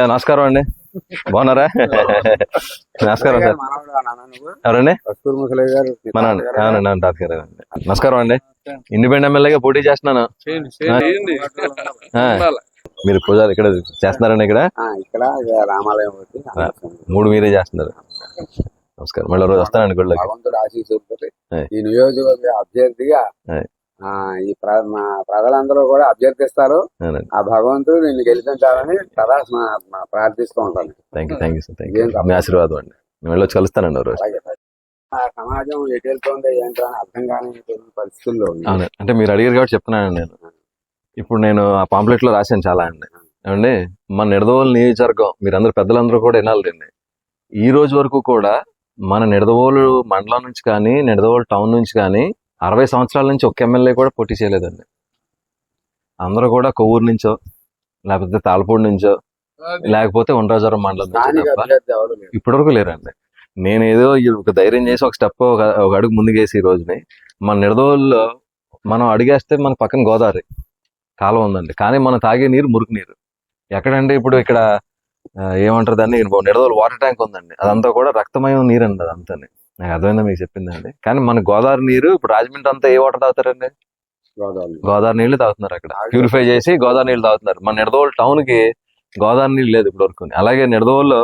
నమస్కారం అండి, బాగున్నారా? నమస్కారం సార్. ఎవరండి? మన అవునండి, డాక్టర్ గారు. నమస్కారం అండి. ఇండిపెండెంట్ ఎమ్మెల్యేగా పోటీ చేస్తున్నాను. మీరు పూజారి ఇక్కడ చేస్తున్నారండి? ఇక్కడ రామాలయం 3 మీరే చేస్తున్నారు. నమస్కారం. మళ్ళీ రోజు వస్తానండి గుళ్ళకి. ఈ నియోజకవర్గ అభ్యర్థిగా ఈ ప్రజలందరూ కూడా అభ్యర్థిస్తారు. ఆ భగవంతుడు నిన్ను గెలిపించాలని సదా ప్రార్థిస్తూ ఉంటాను. Thank you sir. మీ ఆశీర్వాదం అండి. వెళ్ళొచ్చి కలుస్తానండి రోజు. సమాజం ఎటు వెళ్తుంది ఏంటో అని అర్థం కాని పరిస్థితుల్లో అంటే మీరు అడిగారు కాబట్టి చెప్తున్నానండి. ఇప్పుడు నేను ఆ పాంప్లెట్ లో రాశాను చాలా అండి. ఏమండి, మన నిడదవోలు నియోజకవర్గం మీరందరూ పెద్దలందరూ కూడా వినాలండి. ఈ రోజు వరకు కూడా మన నిడదవోలు మండలం నుంచి కానీ నిడదవోలు టౌన్ నుంచి కానీ 60 సంవత్సరాల నుంచి ఒక్క ఎమ్మెల్యే కూడా పోటీ చేయలేదండి. అందరూ కూడా కొవ్వూరు నుంచో లేకపోతే తాళపూడి నుంచో లేకపోతే ఉండ్రాజవరం మండలం నుంచి ఇప్పటివరకు లేరండి. నేను ఏదో ఒక ధైర్యం చేసి ఒక స్టెప్ ఒక అడుగు ముందుకేసి ఈ రోజుని మన నిడదవోలులో మనం అడిగేస్తే మన పక్కన గోదావరి కాలువ ఉందండి, కానీ మనం తాగే నీరు మురికి నీరు. ఎక్కడంటే ఇప్పుడు ఇక్కడ ఏమంటారు దాన్ని, నిడదవోలు వాటర్ ట్యాంక్ ఉందండి, అదంతా కూడా రక్తమయం నీరు అండి. అదంతా నాకు అర్థమైందా మీకు చెప్పిందండి. కానీ మన గోదావరి నీరు ఇప్పుడు రాజమండ్రి అంతా ఏ వాటర్ తాగుతారండి? గోదావరి నీళ్లు తాగుతున్నారు. అక్కడ ప్యూరిఫై చేసి గోదావరి నీళ్లు తాగుతున్నారు. మన నిడదవోలు టౌన్ కి గోదావరి నీళ్ళు లేదు ఇప్పటి వరకు. అలాగే నిడదవోలులో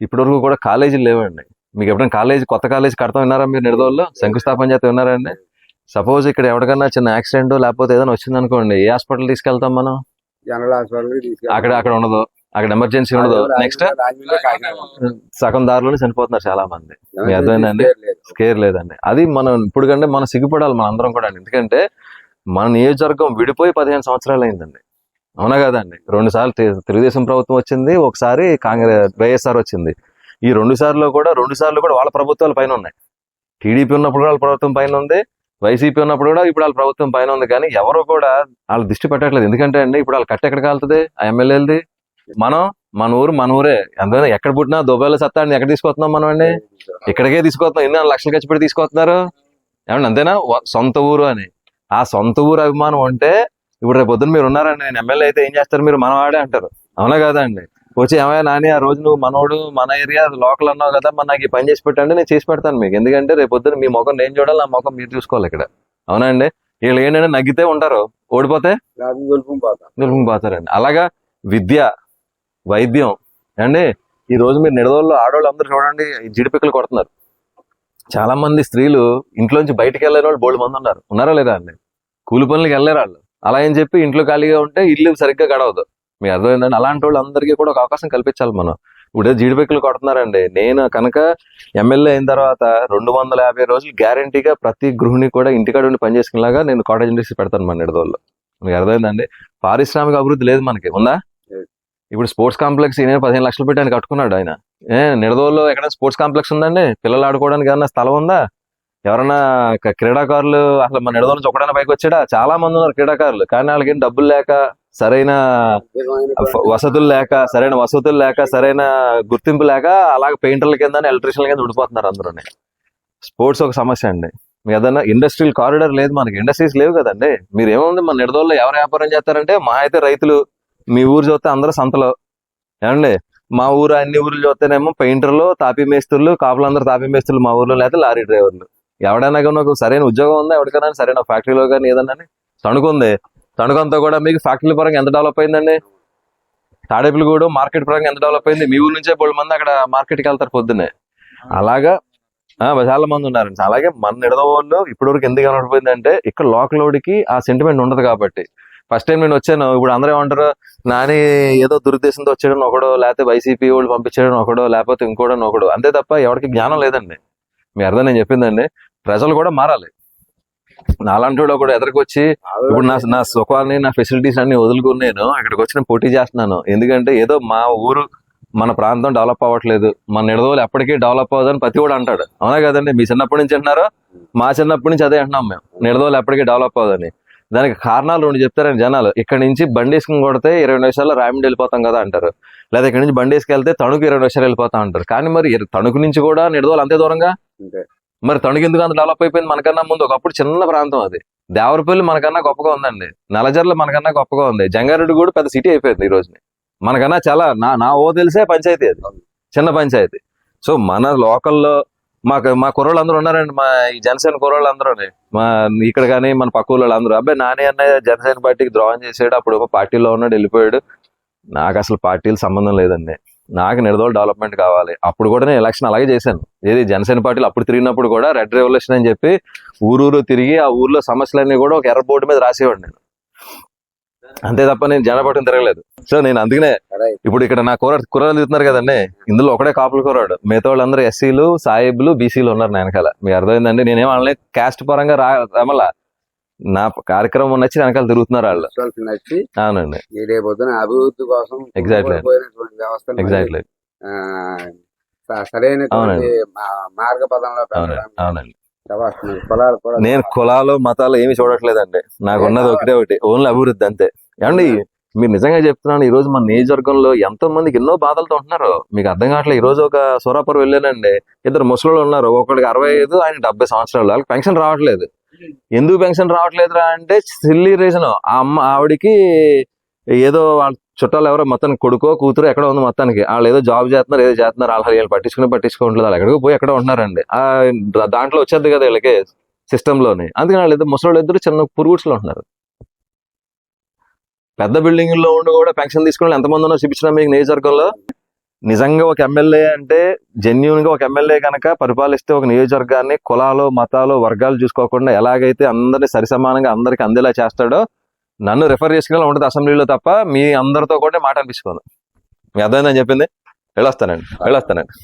ఇప్పటి వరకు కూడా కాలేజీలు లేవండి. మీకు ఎప్పుడైనా కొత్త కాలేజీ కడతాం విన్నారా మీరు? నిడదవోలులో శంకుస్థాపన చేస్తే విన్నారండి? సపోజ్ ఇక్కడ ఎవరికన్నా చిన్న యాక్సిడెంట్ లేకపోతే ఏదైనా వచ్చింది అనుకోండి, ఏ హాస్పిటల్ తీసుకెళ్తాం మనం? అక్కడ ఉండదు, అక్కడ ఎమర్జెన్సీ ఉండదు. నెక్స్ట్ సగం దారిలోనే చనిపోతున్నారు చాలా మంది. మీ అర్థమైందండి? స్కేర్ లేదండి. అది మనం ఇప్పుడు కంటే మనం సిగ్గుపడాలి మన అందరం కూడా. ఎందుకంటే మన నియోజకవర్గం విడిపోయి 15 సంవత్సరాలు అయిందండి. అవునా కదండి? 2 సార్లు తెలుగుదేశం ప్రభుత్వం వచ్చింది, ఒకసారి వైఎస్ఆర్ వచ్చింది. ఈ 2 సార్లు కూడా వాళ్ళ ప్రభుత్వాల పైన ఉన్నాయి. టీడీపీ ఉన్నప్పుడు వాళ్ళ ప్రభుత్వం పైన ఉంది, వైసీపీ ఉన్నప్పుడు కూడా ఇప్పుడు వాళ్ళ ప్రభుత్వం పైన ఉంది. కానీ ఎవరు కూడా వాళ్ళ దృష్టి పెట్టట్లేదు. ఎందుకంటే అండి ఇప్పుడు వాళ్ళు కట్ట ఎక్కడ కాలుతుంది? ఆ ఎమ్మెల్యేలది. మన ఊరే. అందులో ఎక్కడ పుట్టినా దుబాయ్లో సత్తాన్ని ఎక్కడ తీసుకొస్తున్నాం మనం అండి? ఇక్కడికే తీసుకొస్తున్నాం. ఎన్నో లక్షలు ఖర్చు పెట్టి తీసుకొస్తున్నారు. ఏమండి అంతేనా? సొంత ఊరు అని. ఆ సొంత ఊరు అభిమానం అంటే ఇప్పుడు రేపు పొద్దున్న మీరు ఉన్నారండి, నేను ఎమ్మెల్యే అయితే ఏం చేస్తారు మీరు? మనవాడే అంటారు. అవునా కదా అండి? వచ్చి ఏమైనా నాని ఆ రోజు నువ్వు మనోడు మన ఏరియా లోకల్ అన్నావు కదా, మరి నాకు ఈ పని చేసి పెట్టండి, నేను చేసి పెడతాను మీకు. ఎందుకంటే రేపు పొద్దున్న మీ ముఖం నేను చూడాలి, నా ముఖం మీరు చూసుకోవాలి ఇక్కడ. అవునా అండి? వీళ్ళు ఏంటంటే నగ్గితే ఉంటారు, ఓడిపోతే పోతారండి. అలాగా విద్య, వైద్యం అండి. ఈ రోజు మీరు నిడదవోలులో ఆడవాళ్ళు అందరూ చూడండి జిడిపిక్కలు కొడుతున్నారు. చాలా మంది స్త్రీలు ఇంట్లోంచి బయటకు వెళ్ళే వాళ్ళు బోల్డ్ మంది ఉన్నారా లేదా అండి? కూలి పనులకి వెళ్ళలేరు వాళ్ళు. అలా అని చెప్పి ఇంట్లో ఖాళీగా ఉంటే ఇల్లు సరిగ్గా గడవదు. మీకు అర్థమైందండి? అలాంటి వాళ్ళు అందరికీ కూడా ఒక అవకాశం కల్పించాలి మనం. ఇప్పుడు జీడిపిక్కలు కొడుతున్నారండి. నేను కనుక ఎమ్మెల్యే అయిన తర్వాత 250 రోజులు గ్యారంటీగా ప్రతి గృహిణి కూడా ఇంటికాడ ఉండి పనిచేసుకునేలాగా నేను కాటేజ్ ఇండస్ట్రీ పెడతాను మన నిడదవోలులో. మీకు అర్థమైందండి? పారిశ్రామిక అభివృద్ధి లేదు మనకి, ఉందా? ఇప్పుడు స్పోర్ట్స్ కాంప్లెక్స్ ఈయన 15 లక్షలు పెట్టి ఆయన కట్టుకున్నాడు. ఆయన నిడదవోలులో ఎక్కడైనా స్పోర్ట్స్ కాంప్లెక్స్ ఉందండి? పిల్లలు ఆడుకోవడానికి ఏమన్నా స్థలం ఉందా? ఎవరన్నా క్రీడాకారులు అసలు మన నిడదవోలు నుంచి ఒకడైనా పైకి వచ్చాడా? చాలా మంది ఉన్నారు క్రీడాకారులు, కానీ వాళ్ళకి డబ్బులు లేక, సరైన వసతులు లేక, సరైన గుర్తింపు లేక అలాగే పెయింటర్ల కింద ఎలక్ట్రీషియన్ల కింద ఉండిపోతున్నారు అందరూ. స్పోర్ట్స్ ఒక సమస్య అండి. మీకు ఏదన్నా ఇండస్ట్రియల్ కారిడార్ లేదు మనకి, ఇండస్ట్రీస్ లేవు కదండి. మీరు ఏముంది మన నిడదవోలులో ఎవరు వ్యాపారం చేస్తారంటే మా అయితే రైతులు, మీ ఊరు చూస్తే అందరూ సంతలో. ఏమండి? మా ఊరు అన్ని ఊర్లు చూస్తేనేమో పెయింటర్లు, తాపీ మేస్త్రులు, కాపులందరూ తాపీ మేస్త్రులు మా ఊర్లో, లేకపోతే లారీ డ్రైవర్లు. ఎవడైనా కానీ ఒక సరైన ఉద్యోగం ఉందా ఎవరికైనా? సరైన ఫ్యాక్టరీలో కానీ ఏదన్నా తణుకుంది. తణుకంతా కూడా మీకు ఫ్యాక్టరీ పరంగా ఎంత డెవలప్ అయిందండి? తాడేపులగూడు మార్కెట్ పరంగా ఎంత డెవలప్ అయింది? మీ ఊరు నుంచే 10 మంది అక్కడ మార్కెట్కి వెళ్తారు పొద్దున్నే. అలాగా చాలా మంది ఉన్నారండి. అలాగే మన నిడదవోలులో ఇప్పటివరకు ఎందుకు కనబడిపోయిందంటే ఇక్కడ లోకలోడికి ఆ సెంటిమెంట్ ఉండదు కాబట్టి. ఫస్ట్ టైం నేను వచ్చాను, ఇప్పుడు అందరూ ఏమంటారు, నాని ఏదో దురుద్దేశంతో వచ్చాడని ఒకడో, లేకపోతే వైసీపీ వాళ్ళు పంపించాడని ఒకడో, లేకపోతే ఇంకోడని ఒకడు, అంతే తప్ప ఎవరికి జ్ఞానం లేదండి. మీ అర్థం నేను చెప్పిందండి. ప్రజలు కూడా మారాలి. నాలాంటి వాడు ఒకడు ఎదురుకొచ్చి ఇప్పుడు నా సుఖాన్ని, నా ఫెసిలిటీస్ అన్ని వదులుకుని నేను అక్కడికి వచ్చి పోటీ చేస్తున్నాను. ఎందుకంటే ఏదో మా ఊరు, మన ప్రాంతం డెవలప్ అవ్వట్లేదు, మన నిడదవోలు ఎప్పటికీ డెవలప్ అవ్వదని ప్రతి కూడా అంటాడు. అవునా కదండి? మీ చిన్నప్పటి నుంచి అంటున్నారు, మా చిన్నప్పటి నుంచి అదే అంటున్నాం మేము, నిడదవోలు ఎప్పటికీ డెవలప్ అవ్వదని. దానికి కారణాలు 2 చెప్తారండి జనాలు. ఇక్కడ నుంచి బండి వేసుకుని కొడితే 20 నిమిషాల్లో రాయమండ్రి వెళ్ళిపోతాం కదా అంటారు, లేదా ఇక్కడ నుంచి బండి వేసుకెళ్తే తణుకు 20 నిమిషాలు వెళ్ళిపోతాం అంటారు. కానీ మరి తణుకు నుంచి కూడా నిడదవోలు అంతే దూరంగా. మరి తణుకు ఎందుకు అంత డెవలప్ అయిపోయింది? మనకన్నా ముందు ఒకప్పుడు చిన్న ప్రాంతం అది. దేవరపల్లి మనకన్నా గొప్పగా ఉందండి, నల్లజర్ల మనకన్నా గొప్పగా ఉంది, జంగారెడ్డి కూడా పెద్ద సిటీ అయిపోయింది ఈ రోజుని. మనకన్నా చాలా నా ఓ తెలిసే పంచాయతీ అది, చిన్న పంచాయతీ. సో మన లోకల్లో మా కుర్రోళ్ళు అందరూ ఉన్నారండి, మా ఈ జనసేన కుర్రోళ్ళు అందరూ, మా ఇక్కడ కానీ మన పక్క ఊళ్ళో అందరూ, అబ్బాయి నాని అన్నయ్య జనసేన పార్టీకి ద్రోహం చేసాడు, అప్పుడు పార్టీలో ఉన్నాడు వెళ్ళిపోయాడు. నాకు అసలు పార్టీలు సంబంధం లేదండి, నాకు నిడదవోలు డెవలప్మెంట్ కావాలి. అప్పుడు కూడా నేను ఎలక్షన్ అలాగే చేశాను. ఏది జనసేన పార్టీలు అప్పుడు తిరిగినప్పుడు కూడా రెడ్ రెవల్యూషన్ అని చెప్పి ఊరూరు తిరిగి ఆ ఊర్లో సమస్యలన్నీ కూడా ఒక ఎర్ర బోర్డు మీద రాసేవాడు నేను, అంతే తప్ప నేను జనపార్టీని తిరగలేదు. సో నేను అందుకనే ఇప్పుడు ఇక్కడ నా కుర్రాలు తిరుగుతున్నారు కదండి, ఇందులో ఒకడే కాపుల కుర్రాడు, మిగతా వాళ్ళందరూ ఎస్సీలు సాయిబులు బీసీలు ఉన్నారు నా వెనకాల. మీకు అర్థమైందండి, నేనేం వాళ్ళని క్యాస్ట్ పరంగా రమలా, నా కార్యక్రమం నచ్చి వెనకాల తిరుగుతున్నారు వాళ్ళు. నచ్చి అవునండి, ఈ రేపు పొద్దున అభివృద్ధి కోసం Exactly. పోయినటువంటి వ్యవస్థను ఎగ్జాక్ట్లీ, సరైనటువంటి మార్గ పదంలో అవునండి, పెట్టడానికి అవునండి. వస్తున్నాయి. కులాలు కూడా నేను కులాలు మతాలు ఏమి చూడట్లేదండి, నాకు ఉన్నది ఒకటే ఒకటి, ఓన్లీ అభివృద్ధి అంతే. ఏమండి మీరు నిజంగా చెప్తున్నాను, ఈ రోజు మన నియోజకవర్గంలో ఎంతో మందికి ఎన్నో బాధలతో ఉంటున్నారు, మీకు అర్థం కావట్లేదు. ఈ రోజు ఒక సూరాపురం వెళ్ళానండి, ఇద్దరు ముసలోళ్ళు ఉన్నారు, ఒకరికి 65 ఆయన 70 సంవత్సరాలు, వాళ్ళకి పెన్షన్ రావట్లేదు. ఎందుకు పెన్షన్ రావట్లేదురా అంటే సిల్లీ రీజన్, ఆవిడికి ఏదో వాళ్ళ చుట్టాలు ఎవరో మొత్తం కొడుకో కూతురు ఎక్కడ ఉంది మొత్తానికి, వాళ్ళు ఏదో జాబ్ చేస్తున్నారు ఏదో చేస్తున్నారు, వాళ్ళు పట్టించుకోవట్లేదు, వాళ్ళు ఎక్కడికో పోయి ఎక్కడ ఉంటున్నారండి. దాంట్లో వచ్చేది కదా వీళ్ళకి సిస్టమ్ లోని, అందుకని వాళ్ళు ఇద్దరు ముసలోళ్ళు ఇద్దరు చిన్న పురుగుట్స్లో ఉంటున్నారు. పెద్ద బిల్డింగ్ లో ఉండి కూడా పెన్షన్ తీసుకుని ఎంతమంది ఉన్నారు చూపించిన మీకు నియోజకవర్గంలో. నిజంగా ఒక ఎమ్మెల్యే అంటే జెన్యున్ గా ఒక ఎమ్మెల్యే కనుక పరిపాలిస్తే ఒక నియోజకవర్గాన్ని కులాలు మతాలు వర్గాలు చూసుకోకుండా ఎలాగైతే అందరినీ సరిసమానంగా అందరికి అందేలా చేస్తాడో, నన్ను రిఫర్ చేసుకుని ఉంటుంది అసెంబ్లీలో తప్ప మీ అందరితో కూడా మాట అనిపించుకోను. మీ అర్థమైందని చెప్పింది. వెళ్ళొస్తానండి.